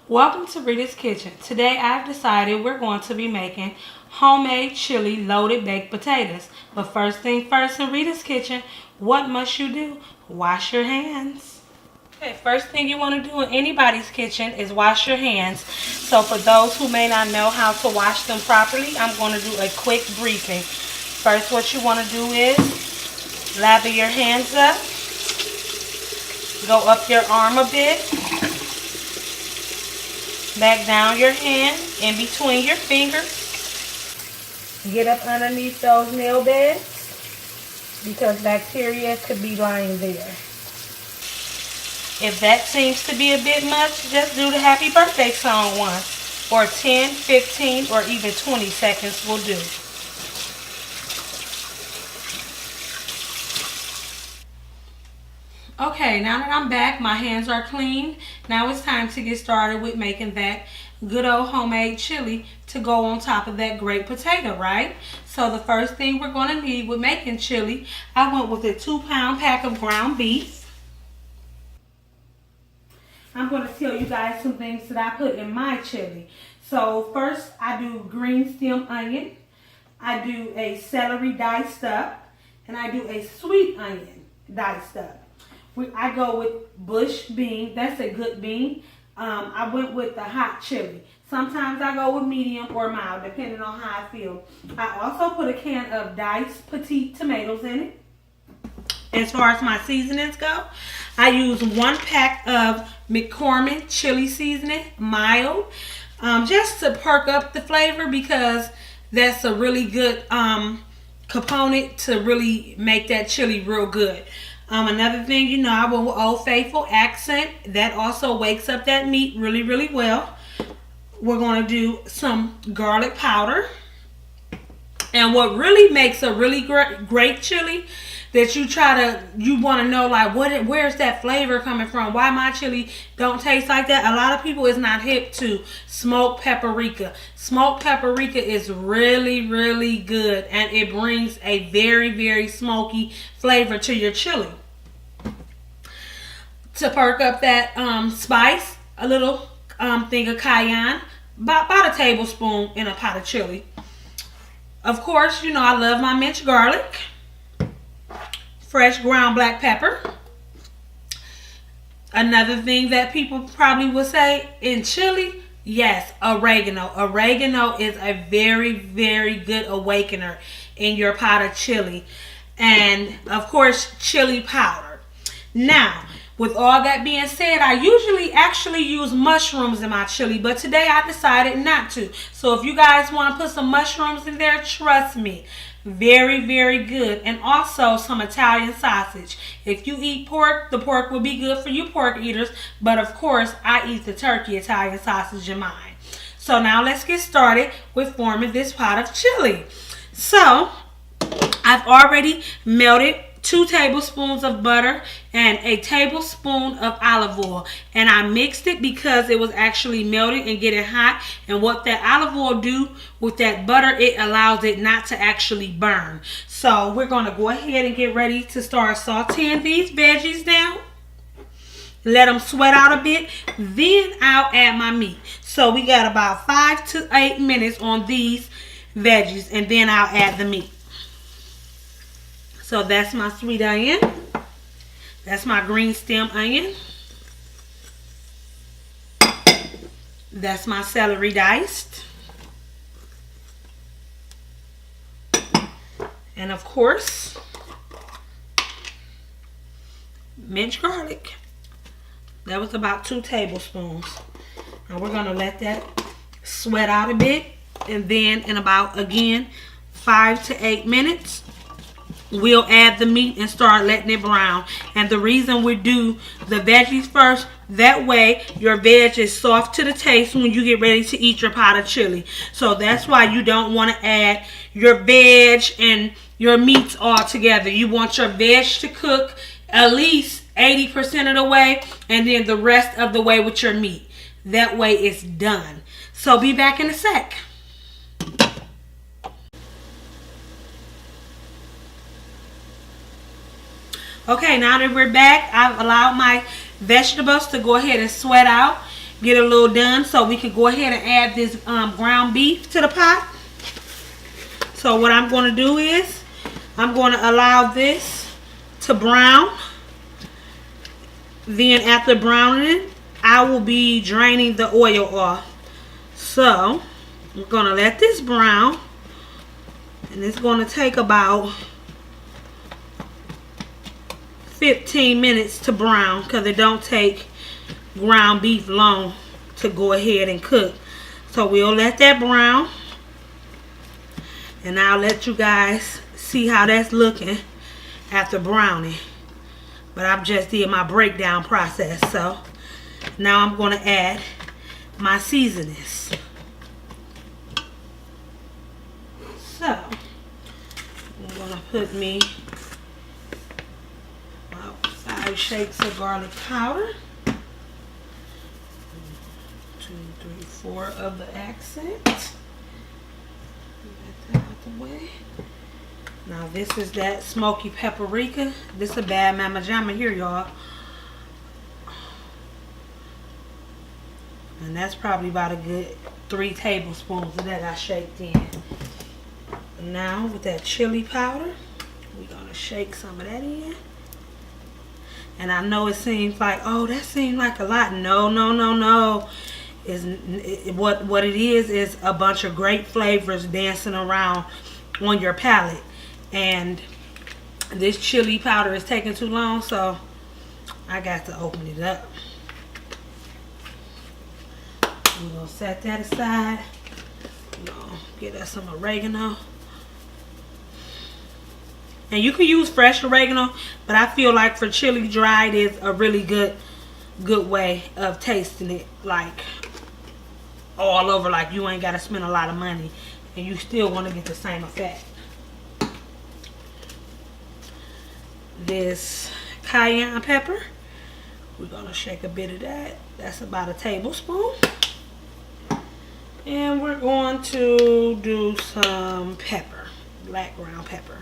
Welcome to Rita's Kitchen. Today I've decided we're going to be making homemade chili loaded baked potatoes. But first thing first, in Rita's Kitchen, what must you do? Wash your hands. Okay, first thing you want to do in anybody's kitchen is wash your hands. So for those who may not know how to wash them properly, I'm going to do a quick briefing. First, what you want to do is lather your hands up. Go up your arm a bit. Back down your hand in between your fingers. Get up underneath those nail beds because bacteria could be lying there. If that seems to be a bit much, just do the happy birthday song once. Or 10, 15, or even 20 seconds will do. Okay, now that I'm back, my hands are clean. Now it's time to get started with making that good old homemade chili to go on top of that great potato, right? So the first thing we're going to need with making chili, I went with a 2-pound pack of ground beef. I'm going to tell you guys some things that I put in my chili. So first, I do green stem onion. I do a celery diced up. And I do a sweet onion diced up. I go with bush bean. That's a good bean. I went with the hot chili. Sometimes I go with medium or mild, depending on how I feel. I also put a can of diced petite tomatoes in it. As far as my seasonings go, I use 1 pack of McCormick chili seasoning, mild, just to perk up the flavor because that's a really good component to really make that chili real good. Another thing, I went with Old Faithful accent. That also wakes up that meat really, really well. We're going to do some garlic powder. And what really makes a really great chili that you want to know, like, where's that flavor coming from? Why my chili don't taste like that? A lot of people is not hip to smoked paprika. Smoked paprika is really, really good, and it brings a very, very smoky flavor to your chili. To perk up that spice, a little thing of cayenne, about a tablespoon in a pot of chili. Of course, I love my minced garlic. Fresh ground black pepper. Another thing that people probably would say in chili, yes, oregano. Oregano is a very, very good awakener in your pot of chili. And, of course, chili powder. Now, with all that being said, I usually actually use mushrooms in my chili, but today I decided not to. So if you guys want to put some mushrooms in there, trust me, very, very good. And also some Italian sausage. If you eat pork, the pork will be good for you pork eaters, but of course, I eat the turkey Italian sausage in mine. So now let's get started with forming this pot of chili. So, I've already melted 2 tablespoons of butter and a tablespoon of olive oil, and I mixed it because it was actually melted and getting hot. And what that olive oil do with that butter, it allows it not to actually burn. So we're going to go ahead and get ready to start sauteing these veggies down. Let them sweat out a bit. Then I'll add my meat. So we got about 5 to 8 minutes on these veggies, and then I'll add the meat. So that's my sweet onion. That's my green stem onion. That's my celery diced. And of course, minced garlic. That was about 2 tablespoons. And we're going to let that sweat out a bit. And then in about, again, 5 to 8 minutes, we'll add the meat and start letting it brown. And the reason we do the veggies first, that way your veg is soft to the taste when you get ready to eat your pot of chili. So that's why you don't want to add your veg and your meats all together. You want your veg to cook at least 80% of the way, and then the rest of the way with your meat. That way it's done. So be back in a sec. Okay, now that we're back, I've allowed my vegetables to go ahead and sweat out get a little done so we can go ahead and add this ground beef to the pot. So what I'm going to do is I'm going to allow this to brown. Then after browning, I will be draining the oil off. So I'm going to let this brown. And it's going to take about 15 minutes to brown because it don't take ground beef long to go ahead and cook. So we'll let that brown. And I'll let you guys see how that's looking after browning. But I've just did my breakdown process. So now I'm going to add my seasonings. So I'm going to put me about 5 shakes of garlic powder. 1, 2, 3, 4 of the accent. Get that out the way. Now this is that smoky paprika. This is a bad mama jamma here, y'all. And that's probably about a good 3 tablespoons of that I shaked in. Now with that chili powder, we're going to shake some of that in. And I know it seems like, oh, that seems like a lot. No, no, no, no. What it is a bunch of great flavors dancing around on your palate. And this chili powder is taking too long, so I got to open it up. We're going to set that aside. We're going to get us some oregano. And you can use fresh oregano, but I feel like for chili dried is a really good way of tasting it, like all over. Like you ain't got to spend a lot of money and you still want to get the same effect. This cayenne pepper, we're going to shake a bit of that. That's about a tablespoon. And we're going to do some pepper, black ground pepper.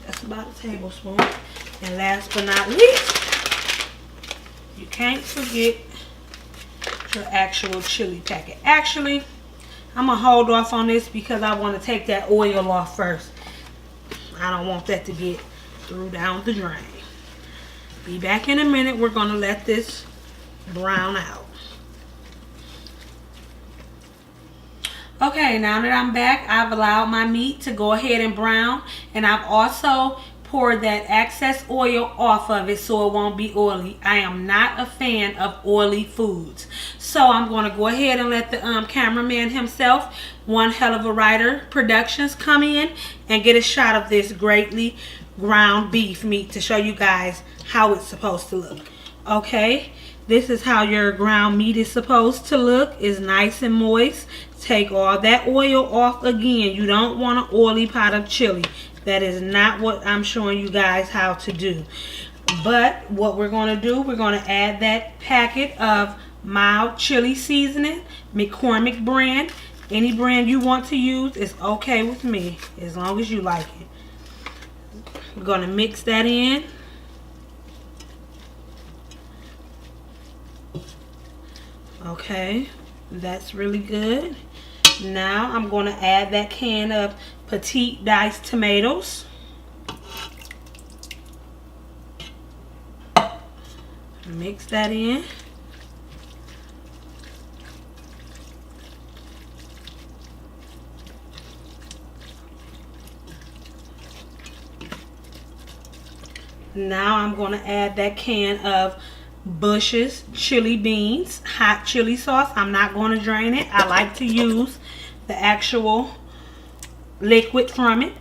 That's about a tablespoon. And last but not least, you can't forget your actual chili packet. Actually, I'm going to hold off on this because I want to take that oil off first. I don't want that to get through down the drain. Be back in a minute. We're going to let this brown out. Okay, now that I'm back, I've allowed my meat to go ahead and brown. And I've also poured that excess oil off of it so it won't be oily. I am not a fan of oily foods. So I'm going to go ahead and let the cameraman himself, One Hell of a Writer Productions, come in and get a shot of this greatly ground beef meat to show you guys how it's supposed to look. Okay, this is how your ground meat is supposed to look. It's nice and moist. Take all that oil off again. You don't want an oily pot of chili. That is not what I'm showing you guys how to do. But what we're going to do, we're going to add that packet of mild chili seasoning, McCormick brand. Any brand you want to use is okay with me, as long as you like it. We're going to mix that in. Okay, that's really good. Now I'm going to add that can of petite diced tomatoes. Mix that in. Now I'm going to add that can of Bush's chili beans, hot chili sauce. I'm not going to drain it. I like to use the actual liquid from it.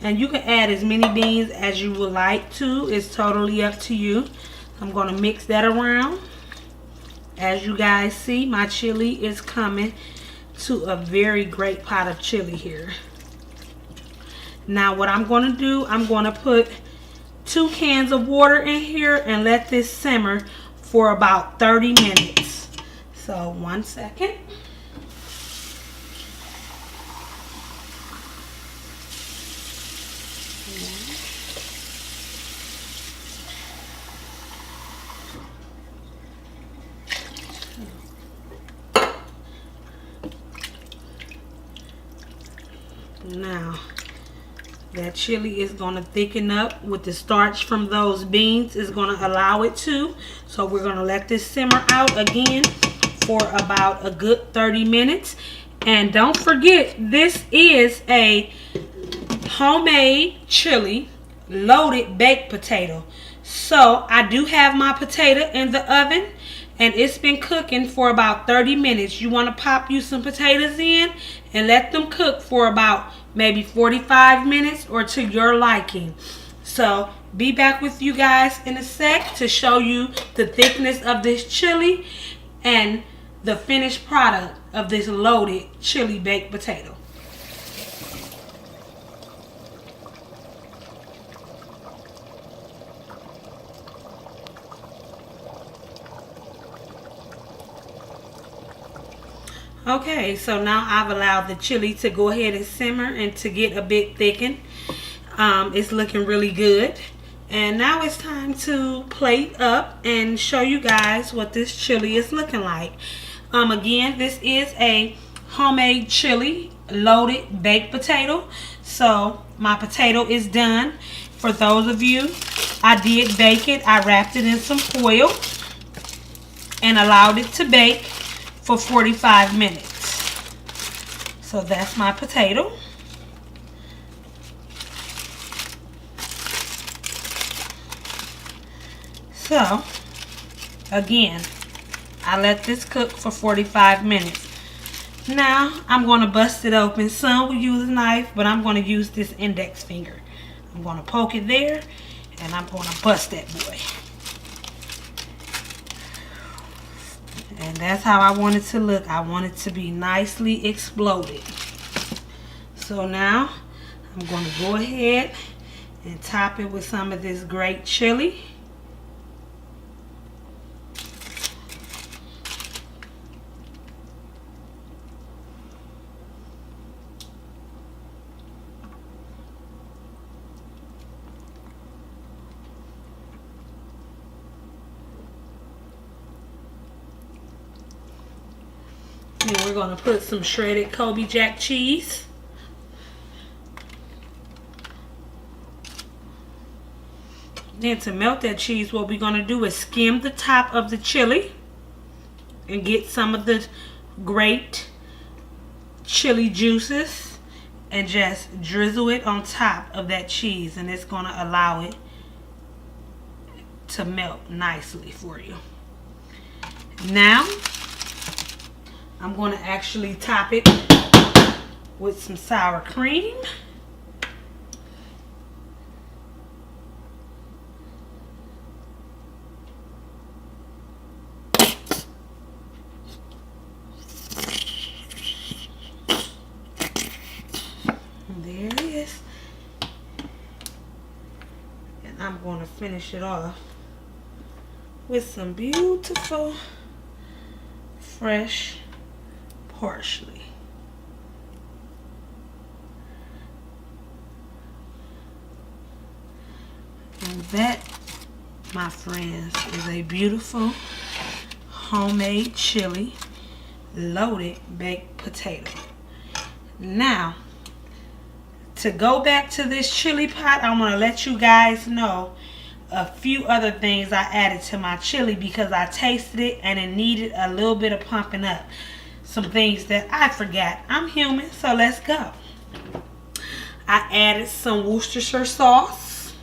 And you can add as many beans as you would like to. It's totally up to you. I'm going to mix that around. As you guys see, my chili is coming to a very great pot of chili here. Now what I'm going to do, I'm going to put 2 cans of water in here and let this simmer for about 30 minutes. So 1 second. chili is going to thicken up with the starch from those beans. Is going to allow it to. So we're going to let this simmer out again for about a good 30 minutes. And don't forget, this is a homemade chili loaded baked potato. So I do have my potato in the oven, and it's been cooking for about 30 minutes. You want to pop you some potatoes in and let them cook for about maybe 45 minutes or to your liking. So be back with you guys in a sec to show you the thickness of this chili and the finished product of this loaded chili baked potato. Okay, so now I've allowed the chili to go ahead and simmer and to get a bit thickened. It's looking really good. And now it's time to plate up and show you guys what this chili is looking like. Again, this is a homemade chili loaded baked potato. So my potato is done. For those of you, I did bake it. I wrapped it in some foil and allowed it to bake for 45 minutes. So that's my potato. So again, I let this cook for 45 minutes. Now I'm going to bust it open. Some will use a knife, but I'm going to use this index finger. I'm going to poke it there and I'm going to bust that boy. And that's how I want it to look. I want it to be nicely exploded. So now I'm going to go ahead and top it with some of this great chili. And we're going to put some shredded Kobe Jack cheese. Then to melt that cheese, what we're going to do is skim the top of the chili and get some of the great chili juices and just drizzle it on top of that cheese, and it's going to allow it to melt nicely for you. Now I'm going to actually top it with some sour cream. And there it is. And I'm going to finish it off with some beautiful fresh parsley. And that, my friends, is a beautiful homemade chili loaded baked potato. Now, to go back to this chili pot, I want to let you guys know a few other things I added to my chili because I tasted it and it needed a little bit of pumping up. Some things that I forgot. I'm human, so let's go. I added some Worcestershire sauce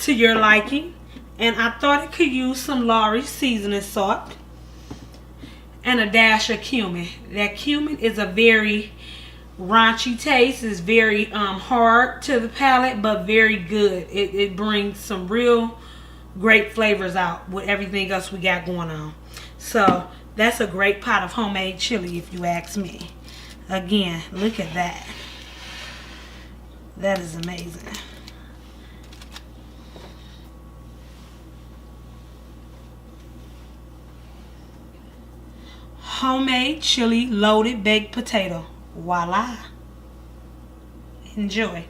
to your liking, and I thought it could use some Lawry's seasoning salt and a dash of cumin. That cumin is a very raunchy taste. It's very hard to the palate, but very good. It brings some real great flavors out with everything else we got going on. So that's a great pot of homemade chili if you ask me. Again, look at that. That is amazing. Homemade chili loaded baked potato. Voila. Enjoy.